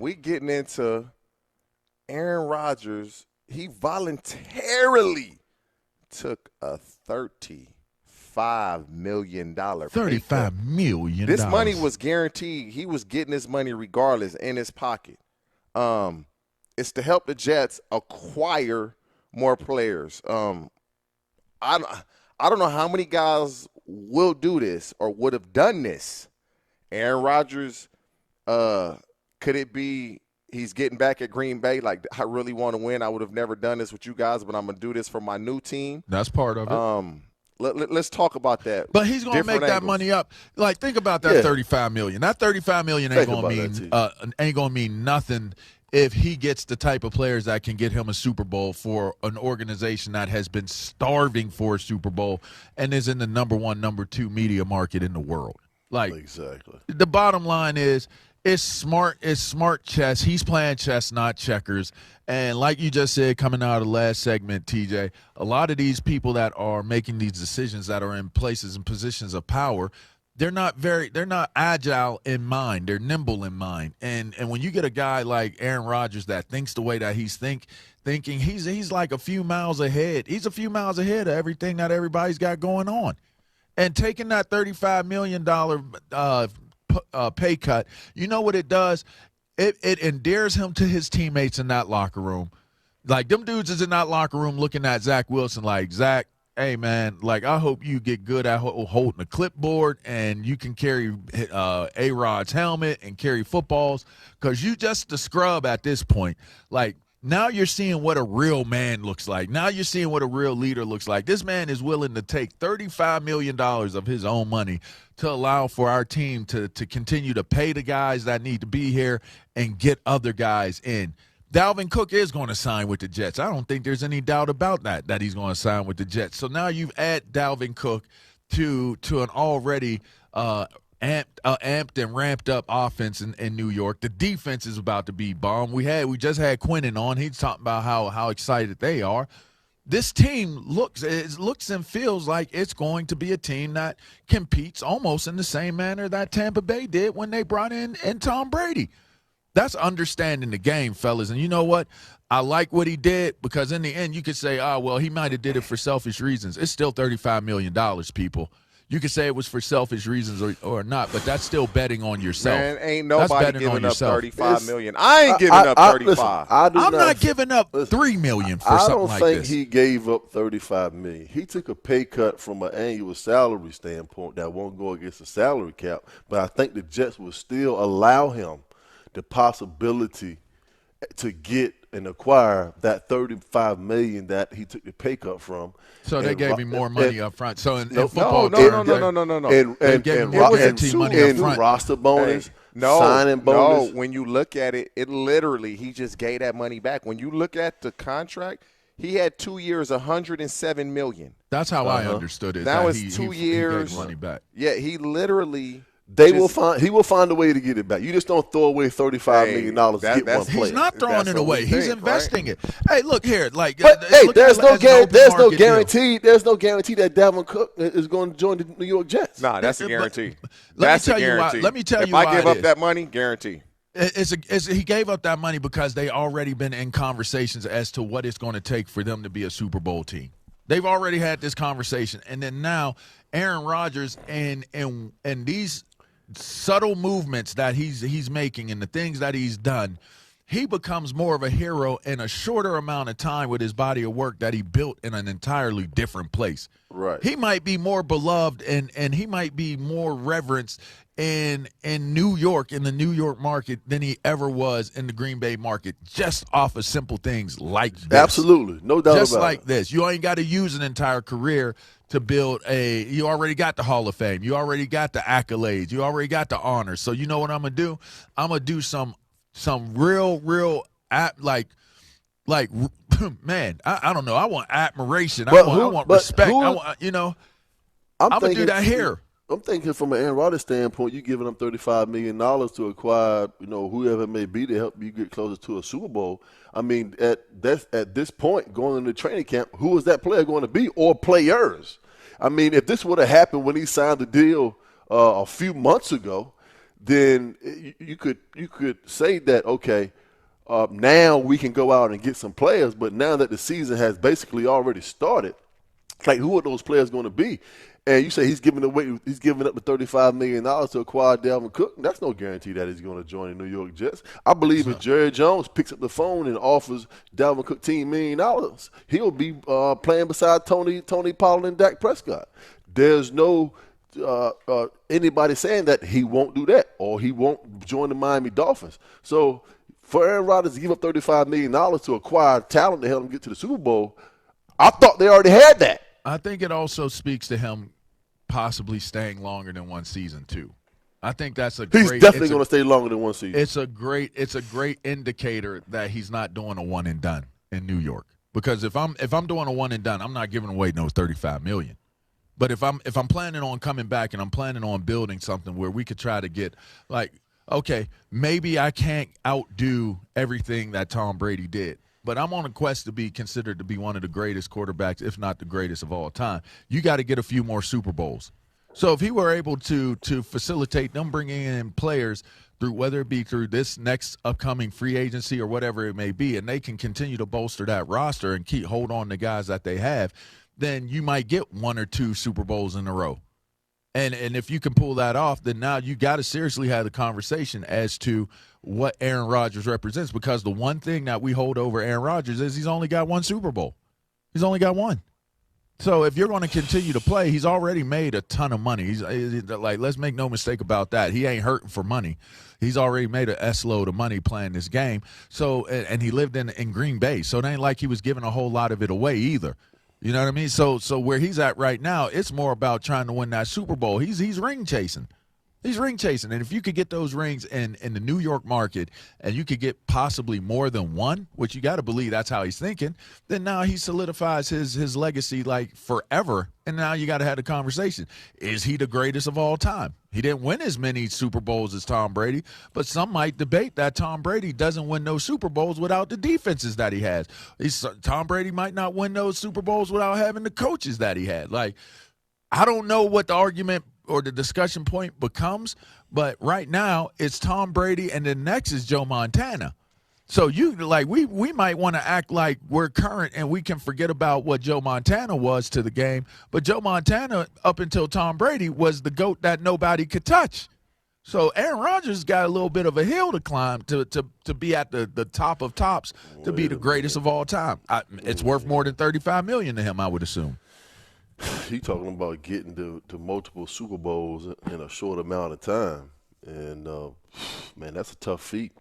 we getting into Aaron Rodgers. He voluntarily took a $35 million $35 million. This money was guaranteed. He was getting his money regardless in his pocket. It's to help the Jets acquire more players. I don't know how many guys will do this or would have done this. Aaron Rodgers, could it be he's getting back at Green Bay? Like, I really want to win. I would have never done this with you guys, but I'm going to do this for my new team. That's part of it. Let's talk about that. But he's going to make that money up. Like, think about that $35 million. That $35 million ain't going to mean nothing if he gets the type of players that can get him a Super Bowl for an organization that has been starving for a Super Bowl and is in the number 1, number 2 media market in the world. Like, exactly. The bottom line is, it's smart chess. He's playing chess, not checkers. And like you just said, coming out of the last segment, TJ, a lot of these people that are making these decisions that are in places and positions of power, they're not agile in mind. They're nimble in mind. And when you get a guy like Aaron Rodgers that thinks the way that he's thinking, he's like a few miles ahead. He's a few miles ahead of everything that everybody's got going on. And taking that $35 million pay cut, you know what it does? It endears him to his teammates in that locker room. Like, them dudes is in that locker room looking at Zach Wilson like, Zach, hey, man, like, I hope you get good at holding a clipboard and you can carry A-Rod's helmet and carry footballs, because you just the scrub at this point. Like, now you're seeing what a real man looks like. Now you're seeing what a real leader looks like. This man is willing to take $35 million of his own money to allow for our team to continue to pay the guys that need to be here and get other guys in. Dalvin Cook is going to sign with the Jets. I don't think there's any doubt about that he's going to sign with the Jets. So now you've added Dalvin Cook to an already amped and ramped up offense in New York. The defense is about to be bomb. We just had Quinnen on. He's talking about how excited they are. This team looks and feels like it's going to be a team that competes almost in the same manner that Tampa Bay did when they brought in Tom Brady. That's understanding the game, fellas. And you know what? I like what he did, because in the end you could say, well, he might have did it for selfish reasons. It's still $35 million, people. You could say it was for selfish reasons or not, but that's still betting on yourself. Man, ain't nobody giving up $35 million. I ain't giving up $35 million. I'm not giving up $3 million for something like this. I don't think he gave up $35 million. He took a pay cut from an annual salary standpoint that won't go against the salary cap, but I think the Jets will still allow him the possibility to get and acquire that $35 million that he took the pay cut from. So they gave him more money up front. So in football, no. And roster bonus, signing bonus. No, when you look at it, it literally, he just gave that money back. When you look at the contract, he had 2 years, $107 million. That's how I understood it. That was 2 years. He gave money back. Yeah, he literally. He will find a way to get it back. You just don't throw away $35 million to get one player. He's not throwing it away. He's investing it. Hey, look here. There's no guarantee that Dalvin Cook is going to join the New York Jets. Nah, that's a guarantee. Let me tell you why. If I give up that money, guarantee. He gave up that money because they already been in conversations as to what it's going to take for them to be a Super Bowl team. They've already had this conversation, and then now Aaron Rodgers and these subtle movements that he's making and the things that he's done, he becomes more of a hero in a shorter amount of time with his body of work that he built in an entirely different place. Right. He might be more beloved and he might be more reverenced in New York, in the New York market, than he ever was in the Green Bay market, just off of simple things like this. Absolutely. No doubt about it. Just like this. You ain't got to use an entire career to build you already got the Hall of Fame. You already got the accolades. You already got the honors. So you know what I'm going to do? I'm going to do some real man, I don't know. I want admiration. I want respect. I'm going to do that here. I'm thinking from an Aaron Rodgers standpoint, you're giving them $35 million to acquire, whoever it may be to help you get closer to a Super Bowl. I mean, at this point, going into training camp, who is that player going to be, or players? I mean, if this would have happened when he signed the deal a few months ago, then you could say that, okay, now we can go out and get some players. But now that the season has basically already started, like, who are those players going to be? And you say he's giving up the $35 million to acquire Dalvin Cook. That's no guarantee that he's going to join the New York Jets. I believe if Jerry Jones picks up the phone and offers Dalvin Cook $10 million, he'll be playing beside Tony Pollard and Dak Prescott. There's no anybody saying that he won't do that or he won't join the Miami Dolphins. So for Aaron Rodgers to give up $35 million to acquire talent to help him get to the Super Bowl, I thought they already had that. I think it also speaks to him possibly staying longer than one season too. I think that's he's definitely going to stay longer than one season. It's a great indicator that he's not doing a one and done in New York. Because if I'm doing a one and done, I'm not giving away no $35 million. But if I'm planning on coming back and I'm planning on building something where we could try to get, like, okay, maybe I can't outdo everything that Tom Brady did, but I'm on a quest to be considered to be one of the greatest quarterbacks, if not the greatest of all time. You got to get a few more Super Bowls. So if he were able to facilitate them bringing in players through, whether it be through this next upcoming free agency or whatever it may be, and they can continue to bolster that roster and hold on to guys that they have, then you might get one or two Super Bowls in a row. And if you can pull that off, then now you got to seriously have the conversation as to what Aaron Rodgers represents, because the one thing that we hold over Aaron Rodgers is he's only got one Super Bowl. He's only got one. So if you're going to continue to play, he's already made a ton of money. He's like, let's make no mistake about that. He ain't hurting for money. He's already made an S-load of money playing this game. So and he lived in Green Bay, so it ain't like he was giving a whole lot of it away either. You know what I mean? So where he's at right now, it's more about trying to win that Super Bowl. He's ring chasing. He's ring chasing. And if you could get those rings in the New York market and you could get possibly more than one, which you got to believe that's how he's thinking, then now he solidifies his legacy like forever. And now you got to have the conversation. Is he the greatest of all time? He didn't win as many Super Bowls as Tom Brady, but some might debate that Tom Brady doesn't win those Super Bowls without the defenses that he has. Tom Brady might not win those Super Bowls without having the coaches that he had. Like, I don't know what the argument or the discussion point becomes, but right now it's Tom Brady and then next is Joe Montana. So we might want to act like we're current and we can forget about what Joe Montana was to the game, but Joe Montana up until Tom Brady was the GOAT that nobody could touch. So Aaron Rodgers got a little bit of a hill to climb to be at the top of tops, to be the greatest of all time. It's worth more than $35 million to him, I would assume. He talking about getting to multiple Super Bowls in a short amount of time, and man, that's a tough feat.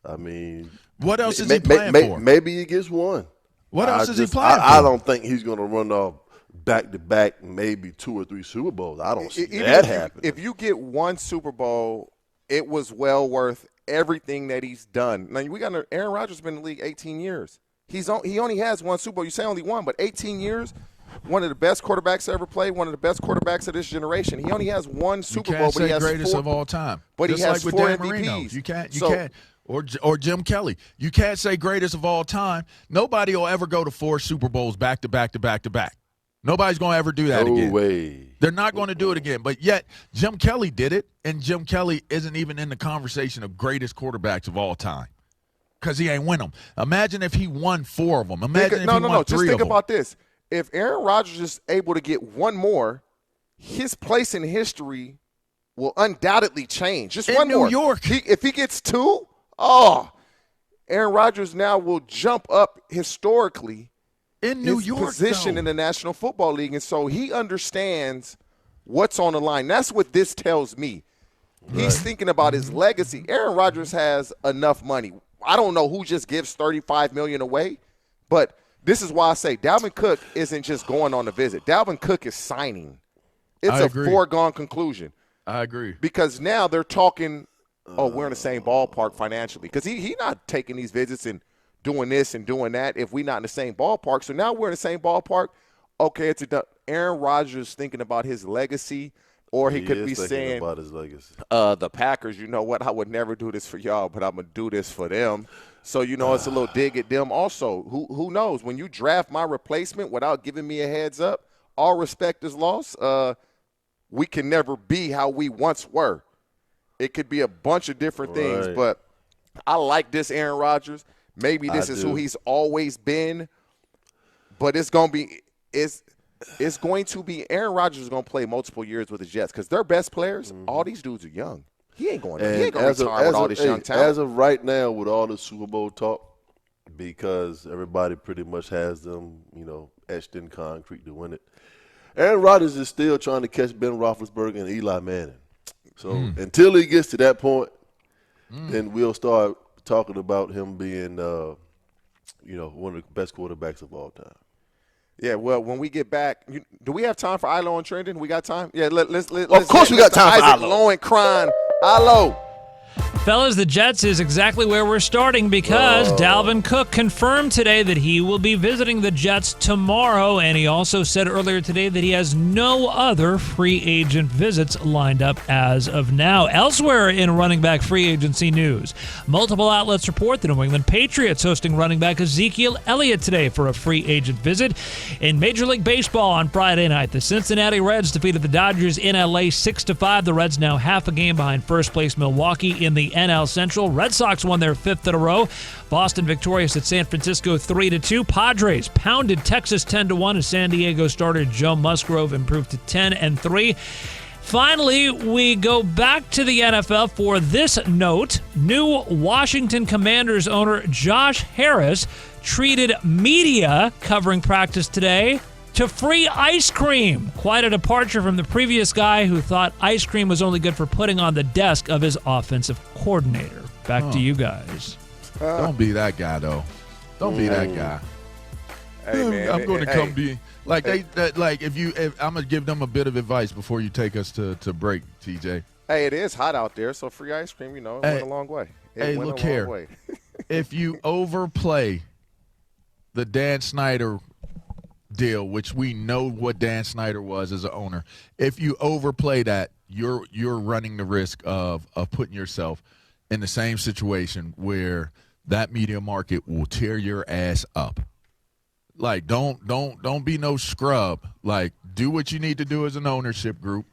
I mean, what else is he playing for? Maybe he gets one. What else is he playing for? I don't think he's going to run off back-to-back, maybe 2 or 3 Super Bowls. I don't see that happening. If you get one Super Bowl, it was well worth everything that he's done. Now, Aaron Rodgers has been in the league 18 years. He only has one Super Bowl. You say only one, but 18 years. One of the best quarterbacks to ever play, one of the best quarterbacks of this generation. He only has one Super Bowl, but he has greatest of all time. But just he has like 4 with Dan MVPs. Marino. You can't. Or Jim Kelly. You can't say greatest of all time. Nobody will ever go to 4 Super Bowls back to back to back to back. Nobody's going to ever do that again. No way. They're not going to do it again. But yet, Jim Kelly did it, and Jim Kelly isn't even in the conversation of greatest quarterbacks of all time because he ain't win them. Imagine if he won 4 of them. Imagine if he won 3 of them. Just think about this. If Aaron Rodgers is able to get one more, his place in history will undoubtedly change. Just one more. In New York. If he gets 2, Aaron Rodgers now will jump up historically in New York, position in the National Football League. And so he understands what's on the line. That's what this tells me. Right. He's thinking about his legacy. Aaron Rodgers has enough money. I don't know who just gives $35 million away, but this is why I say Dalvin Cook isn't just going on a visit. Dalvin Cook is signing. It's a foregone conclusion. I agree. Because now they're talking, we're in the same ballpark financially. Because he not taking these visits and doing this and doing that if we're not in the same ballpark. So now we're in the same ballpark. Okay, Aaron Rodgers thinking about his legacy, or he could be saying about his legacy. The Packers, you know what, I would never do this for y'all, but I'm going to do this for them. So, it's a little dig at them also. Who knows? When you draft my replacement without giving me a heads up, all respect is lost. We can never be how we once were. It could be a bunch of different things, but I like this Aaron Rodgers. Maybe this is who he's always been, but it's going to be Aaron Rodgers is going to play multiple years with the Jets because their best players, all these dudes are young. He ain't going to retire with all this young talent. As of right now, with all the Super Bowl talk, because everybody pretty much has them, etched in concrete to win it, Aaron Rodgers is still trying to catch Ben Roethlisberger and Eli Manning. So until he gets to that point, then we'll start talking about him being, one of the best quarterbacks of all time. Yeah, well, when we get back, do we have time for Ilo and Trendon? We got time? Yeah, let's of course we got time for Isaac Ilo. Lowenkron. Ilo. Fellas, the Jets is exactly where we're starting because Dalvin Cook confirmed today that he will be visiting the Jets tomorrow, and he also said earlier today that he has no other free agent visits lined up as of now. Elsewhere in running back free agency news, multiple outlets report the New England Patriots hosting running back Ezekiel Elliott today for a free agent visit. In Major League Baseball on Friday night, the Cincinnati Reds defeated the Dodgers in L.A. 6-5. The Reds now half a game behind first place Milwaukee in the NL Central. Red Sox won their 5th in a row. Boston victorious at San Francisco 3-2. Padres pounded Texas 10-1 as San Diego starter Joe Musgrove improved to 10-3. Finally, we go back to the NFL for this note. New Washington Commanders owner Josh Harris treated media covering practice today to free ice cream. Quite a departure from the previous guy who thought ice cream was only good for putting on the desk of his offensive coordinator. Back to you guys. Don't be that guy, though. Don't be that guy. Hey, man. I'm going to come be like if I'm gonna give them a bit of advice before you take us to break, TJ. Hey, it is hot out there, so free ice cream, it went a long way. Look here. If you overplay the Dan Snyder deal, which we know what Dan Snyder was as an owner, if you overplay that, you're running the risk of putting yourself in the same situation where that media market will tear your ass up. Like, don't be no scrub. Like, do what you need to do as an ownership group.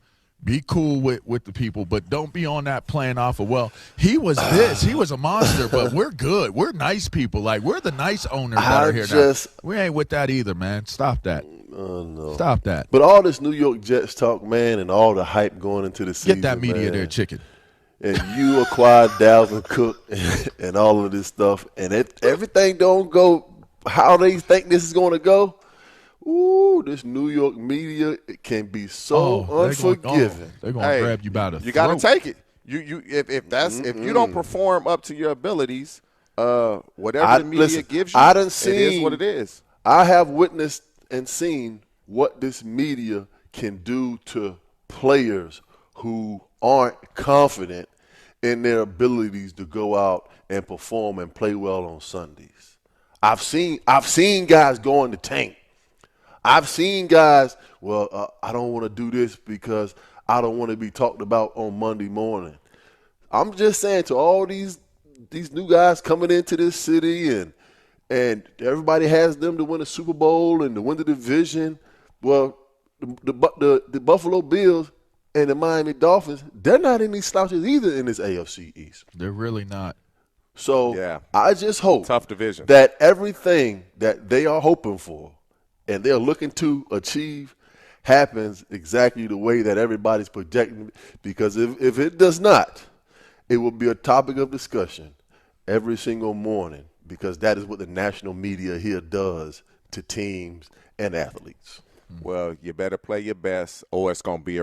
Be cool with the people, but don't be on that playing off of, well, he was this. He was a monster, but we're good. We're nice people. Like, we're the nice owners that are here now. We ain't with that either, man. Stop that. No. Stop that. But all this New York Jets talk, man, and all the hype going into the season, Get that media man, there, chicken. and you acquired Dalvin Cook and all of this stuff, and everything don't go how they think this is going to go. Ooh, this New York media, it can be so unforgiving. They're going to grab you by the throat. You got to take it. If you don't perform up to your abilities, whatever the media gives you, it is what it is. I have witnessed and seen what this media can do to players who aren't confident in their abilities to go out and perform and play well on Sundays. I've seen guys go in the tank. I've seen guys, I don't want to do this because I don't want to be talked about on Monday morning. I'm just saying to all these new guys coming into this city and everybody has them to win a Super Bowl and to win the division. Well, the Buffalo Bills and the Miami Dolphins, they're not any slouches either in this AFC East. They're really not. So yeah. I just hope tough division. That everything that they are hoping for and they're looking to achieve happens exactly the way that everybody's projecting. Because if it does not, it will be a topic of discussion every single morning, because that is what the national media here does to teams and athletes. Well, you better play your best, or it's going to be a